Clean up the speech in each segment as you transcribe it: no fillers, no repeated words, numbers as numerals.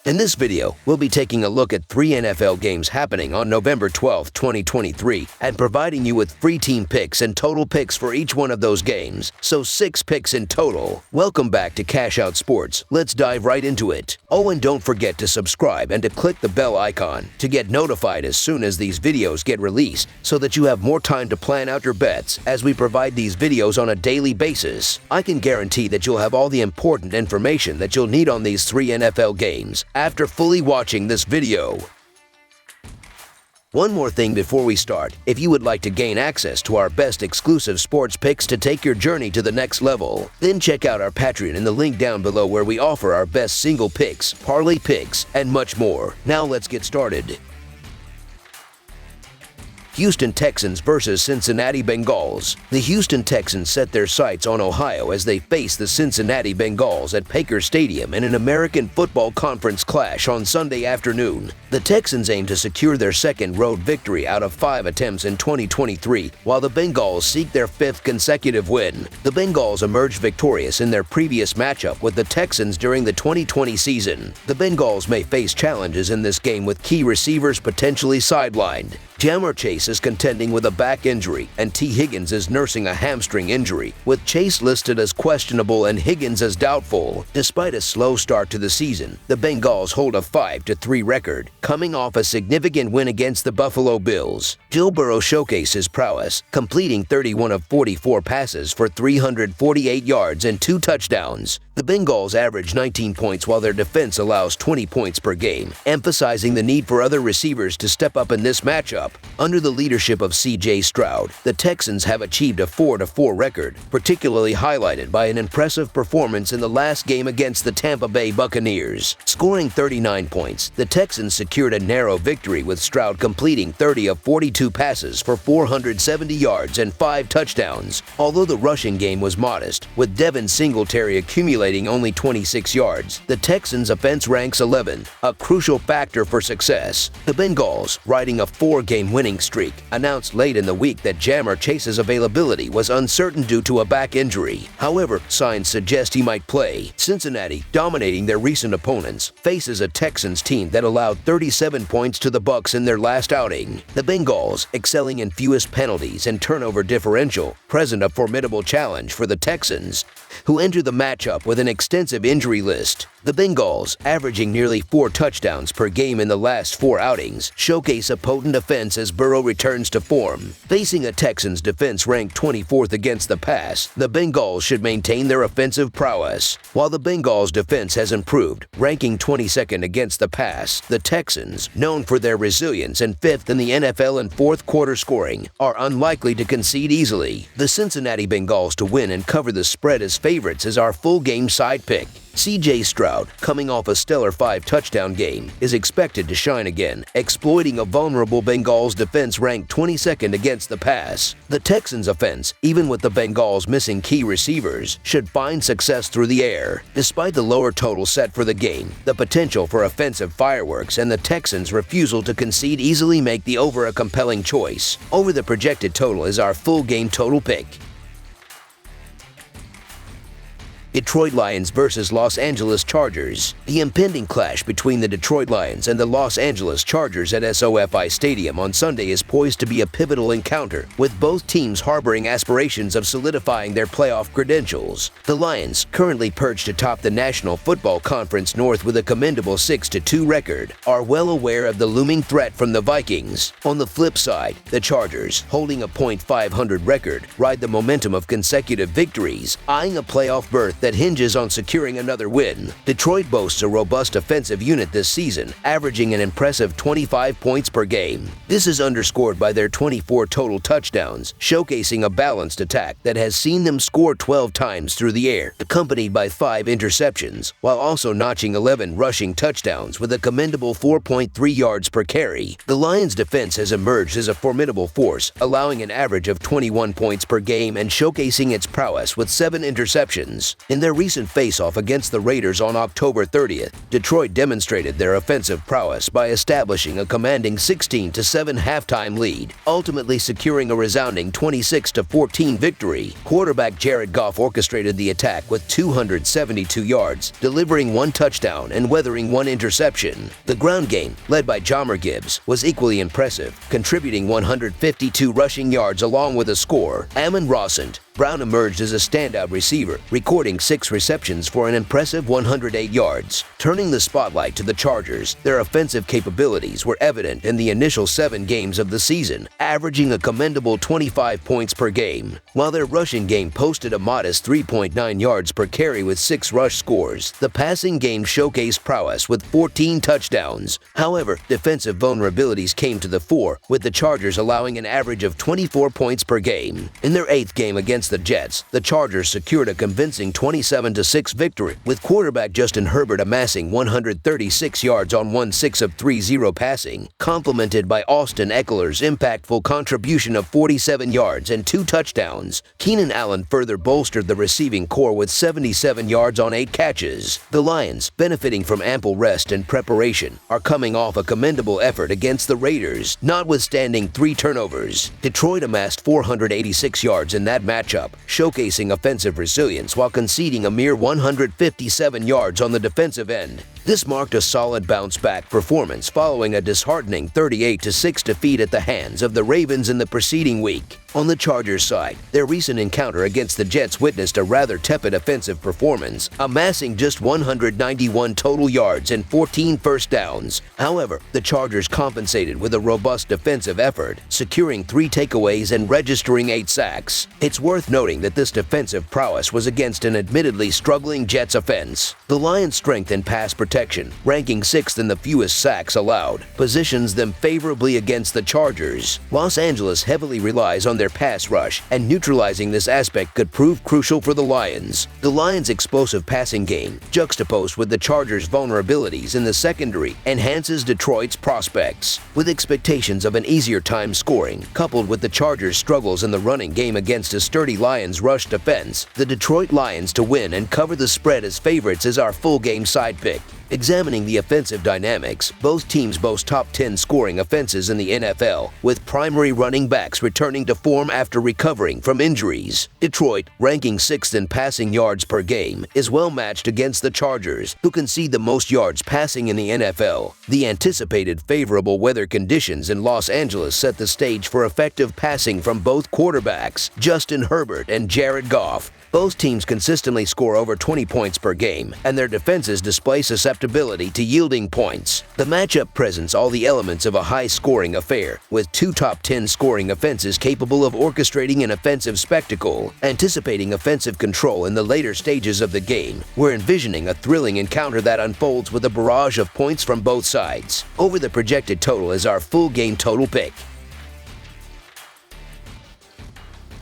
In this video, we'll be taking a look at 3 NFL games happening on November 12, 2023, and providing you with free team picks and total picks for each one of those games, so 6 picks in total. Welcome back to Cash Out Sports. Let's dive right into it. Oh, and don't forget to subscribe and to click the bell icon to get notified as soon as these videos get released, so that you have more time to plan out your bets as we provide these videos on a daily basis. I can guarantee that you'll have all the important information that you'll need on these 3 NFL games after fully watching this video. One more thing before we start. If you would like to gain access to our best exclusive sports picks to take your journey to the next level, then check out our Patreon in the link down below, where we offer our best single picks, parlay picks, and much more. Now let's get started. Houston Texans versus Cincinnati Bengals. The Houston Texans set their sights on Ohio as they face the Cincinnati Bengals at Baker Stadium in an American Football Conference clash on Sunday afternoon. The Texans aim to secure their second road victory out of 5 attempts in 2023, while the Bengals seek their 5th consecutive win. The Bengals emerged victorious in their previous matchup with the Texans during the 2020 season. The Bengals may face challenges in this game with key receivers potentially sidelined. Ja'Marr Chase is contending with a back injury, and T. Higgins is nursing a hamstring injury, with Chase listed as questionable and Higgins as doubtful. Despite a slow start to the season, the Bengals hold a 5-3 record, coming off a significant win against the Buffalo Bills. Joe Burrow showcased his prowess, completing 31 of 44 passes for 348 yards and 2 touchdowns. The Bengals average 19 points while their defense allows 20 points per game, emphasizing the need for other receivers to step up in this matchup. Under the leadership of C.J. Stroud, the Texans have achieved a 4-4 record, particularly highlighted by an impressive performance in the last game against the Tampa Bay Buccaneers. Scoring 39 points, the Texans secured a narrow victory, with Stroud completing 30 of 42 passes for 470 yards and 5 touchdowns, although the rushing game was modest, with Devin Singletary accumulating only 26 yards. The Texans' offense ranks 11th, a crucial factor for success. The Bengals, riding a 4-game winning streak, announced late in the week that Ja'Marr Chase's availability was uncertain due to a back injury. However, signs suggest he might play. Cincinnati, dominating their recent opponents, faces a Texans team that allowed 37 points to the Bucs in their last outing. The Bengals, excelling in fewest penalties and turnover differential, present a formidable challenge for the Texans, who enter the matchup with an extensive injury list. The Bengals, averaging nearly 4 touchdowns per game in the last 4 outings, showcase a potent offense as Burrow returns to form. Facing a Texans defense ranked 24th against the pass, the Bengals should maintain their offensive prowess. While the Bengals defense has improved, ranking 22nd against the pass, the Texans, known for their resilience and 5th in the NFL in fourth quarter scoring, are unlikely to concede easily. The Cincinnati Bengals to win and cover the spread as favorites is our full game side pick. C.J. Stroud, coming off a stellar 5-touchdown game, is expected to shine again, exploiting a vulnerable Bengals defense ranked 22nd against the pass. The Texans' offense, even with the Bengals missing key receivers, should find success through the air. Despite the lower total set for the game, the potential for offensive fireworks and the Texans' refusal to concede easily make the over a compelling choice. Over the projected total is our full game total pick. Detroit Lions versus Los Angeles Chargers. The impending clash between the Detroit Lions and the Los Angeles Chargers at SoFi Stadium on Sunday is poised to be a pivotal encounter, with both teams harboring aspirations of solidifying their playoff credentials. The Lions, currently perched atop the National Football Conference North with a commendable 6-2 record, are well aware of the looming threat from the Vikings. On the flip side, the Chargers, holding a .500 record, ride the momentum of consecutive victories, eyeing a playoff berth that hinges on securing another win. Detroit boasts a robust offensive unit this season, averaging an impressive 25 points per game. This is underscored by their 24 total touchdowns, showcasing a balanced attack that has seen them score 12 times through the air, accompanied by 5 interceptions, while also notching 11 rushing touchdowns with a commendable 4.3 yards per carry. The Lions' defense has emerged as a formidable force, allowing an average of 21 points per game and showcasing its prowess with 7 interceptions. In their recent face-off against the Raiders on October 30th, Detroit demonstrated their offensive prowess by establishing a commanding 16-7 halftime lead, ultimately securing a resounding 26-14 victory. Quarterback Jared Goff orchestrated the attack with 272 yards, delivering 1 touchdown and weathering 1 interception. The ground game, led by Jahmyr Gibbs, was equally impressive, contributing 152 rushing yards along with a score. Amon-Ra St. Brown emerged as a standout receiver, recording 6 receptions for an impressive 108 yards. Turning the spotlight to the Chargers, their offensive capabilities were evident in the initial 7 games of the season, averaging a commendable 25 points per game. While their rushing game posted a modest 3.9 yards per carry with 6 rush scores, the passing game showcased prowess with 14 touchdowns. However, defensive vulnerabilities came to the fore, with the Chargers allowing an average of 24 points per game. In their 8th game against the Jets, the Chargers secured a convincing 27-6 victory, with quarterback Justin Herbert amassing 136 yards on 1-6 of 3-0 passing, complemented by Austin Eckler's impactful contribution of 47 yards and 2 touchdowns. Keenan Allen further bolstered the receiving core with 77 yards on 8 catches. The Lions, benefiting from ample rest and preparation, are coming off a commendable effort against the Raiders, notwithstanding 3 turnovers. Detroit amassed 486 yards in that matchup, showcasing offensive resilience while conceding a mere 157 yards on the defensive end. This marked a solid bounce-back performance following a disheartening 38-6 defeat at the hands of the Ravens in the preceding week. On the Chargers side, their recent encounter against the Jets witnessed a rather tepid offensive performance, amassing just 191 total yards and 14 first downs. However, the Chargers compensated with a robust defensive effort, securing 3 takeaways and registering 8 sacks. It's worth noting that this defensive prowess was against an admittedly struggling Jets offense. The Lions' strength in pass protection, ranking 6th in the fewest sacks allowed, positions them favorably against the Chargers. Los Angeles heavily relies on their pass rush, and neutralizing this aspect could prove crucial for the Lions. The Lions' explosive passing game, juxtaposed with the Chargers' vulnerabilities in the secondary, enhances Detroit's prospects. With expectations of an easier time scoring, coupled with the Chargers' struggles in the running game against a sturdy Lions rush defense, the Detroit Lions to win and cover the spread as favorites is our full-game side pick. Examining the offensive dynamics, both teams boast top 10 scoring offenses in the NFL, with primary running backs returning to form after recovering from injuries. Detroit, ranking 6th in passing yards per game, is well matched against the Chargers, who concede the most yards passing in the NFL. The anticipated favorable weather conditions in Los Angeles set the stage for effective passing from both quarterbacks, Justin Herbert and Jared Goff. Both teams consistently score over 20 points per game, and their defenses display susceptibility to yielding points. The matchup presents all the elements of a high-scoring affair, with 2 top 10 scoring offenses capable of orchestrating an offensive spectacle. Anticipating offensive control in the later stages of the game, we're envisioning a thrilling encounter that unfolds with a barrage of points from both sides. Over the projected total is our full game total pick.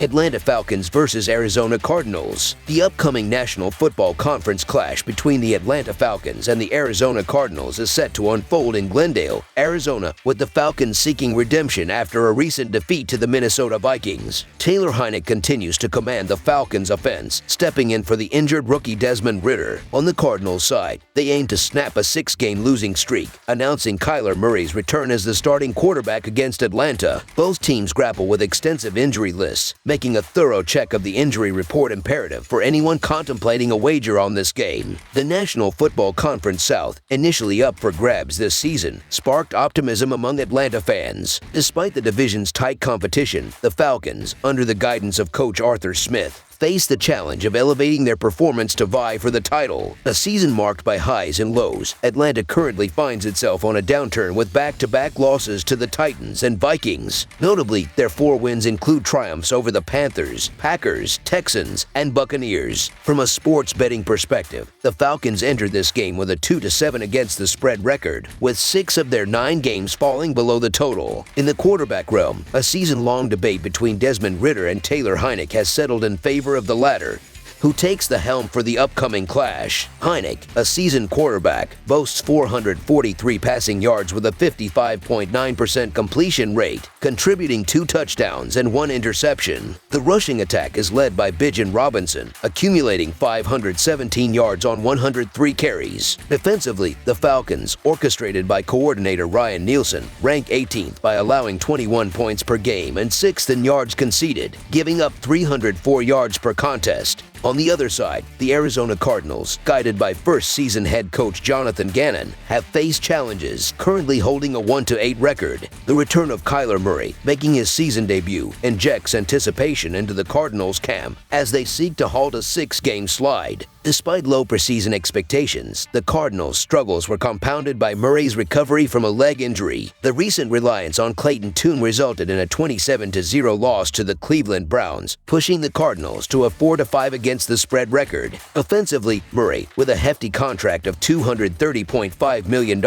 Atlanta Falcons versus Arizona Cardinals. The upcoming National Football Conference clash between the Atlanta Falcons and the Arizona Cardinals is set to unfold in Glendale, Arizona, with the Falcons seeking redemption after a recent defeat to the Minnesota Vikings. Taylor Heinicke continues to command the Falcons' offense, stepping in for the injured rookie Desmond Ridder. On the Cardinals' side, they aim to snap a 6-game losing streak, announcing Kyler Murray's return as the starting quarterback against Atlanta. Both teams grapple with extensive injury lists, making a thorough check of the injury report imperative for anyone contemplating a wager on this game. The National Football Conference South, initially up for grabs this season, sparked optimism among Atlanta fans. Despite the division's tight competition, the Falcons, under the guidance of coach Arthur Smith, face the challenge of elevating their performance to vie for the title. A season marked by highs and lows, Atlanta currently finds itself on a downturn with back-to-back losses to the Titans and Vikings. Notably, their 4 wins include triumphs over the Panthers, Packers, Texans, and Buccaneers. From a sports betting perspective, the Falcons entered this game with a 2-7 against the spread record, with 6 of their 9 games falling below the total. In the quarterback realm, a season-long debate between Desmond Ridder and Taylor Heinicke has settled in favor of the latter, who takes the helm for the upcoming clash. Heinicke, a seasoned quarterback, boasts 443 passing yards with a 55.9% completion rate, contributing 2 touchdowns and 1 interception. The rushing attack is led by Bijan Robinson, accumulating 517 yards on 103 carries. Defensively, the Falcons, orchestrated by coordinator Ryan Nielsen, rank 18th by allowing 21 points per game and 6th in yards conceded, giving up 304 yards per contest. On the other side, the Arizona Cardinals, guided by first-season head coach Jonathan Gannon, have faced challenges, currently holding a 1-8 record. The return of Kyler Murray, making his season debut, injects anticipation into the Cardinals' camp as they seek to halt a 6-game slide. Despite low preseason expectations, the Cardinals' struggles were compounded by Murray's recovery from a leg injury. The recent reliance on Clayton Tune resulted in a 27-0 loss to the Cleveland Browns, pushing the Cardinals to a 4-5 against the spread record. Offensively, Murray, with a hefty contract of $230.5 million,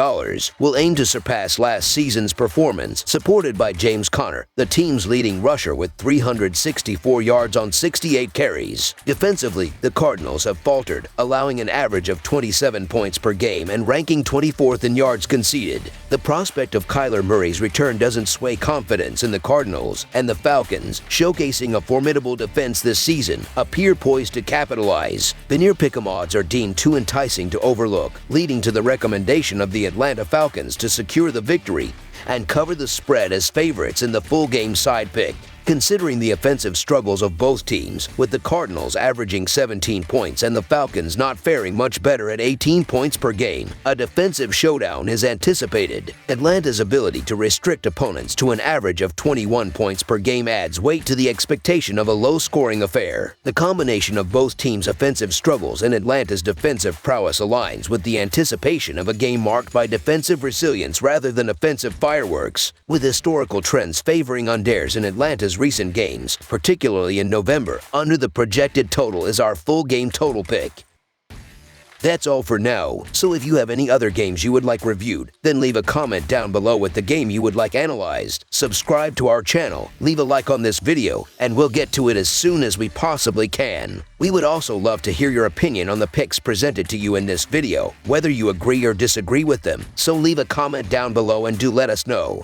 will aim to surpass last season's performance, supported by James Conner, the team's leading rusher with 364 yards on 68 carries. Defensively, the Cardinals have faltered, allowing an average of 27 points per game and ranking 24th in yards conceded. The prospect of Kyler Murray's return doesn't sway confidence in the Cardinals, and the Falcons, showcasing a formidable defense this season, appear poised to capitalize. The near pick'em odds are deemed too enticing to overlook, leading to the recommendation of the Atlanta Falcons to secure the victory and cover the spread as favorites in the full-game side pick. Considering the offensive struggles of both teams, with the Cardinals averaging 17 points and the Falcons not faring much better at 18 points per game, a defensive showdown is anticipated. Atlanta's ability to restrict opponents to an average of 21 points per game adds weight to the expectation of a low-scoring affair. The combination of both teams' offensive struggles and Atlanta's defensive prowess aligns with the anticipation of a game marked by defensive resilience rather than offensive fireworks, with historical trends favoring unders in Atlanta's recent games, particularly in November. Under the projected total is our full game total pick. That's all for now, so if you have any other games you would like reviewed, then leave a comment down below with the game you would like analyzed. Subscribe to our channel, leave a like on this video, and we'll get to it as soon as we possibly can. We would also love to hear your opinion on the picks presented to you in this video, whether you agree or disagree with them, so leave a comment down below and do let us know.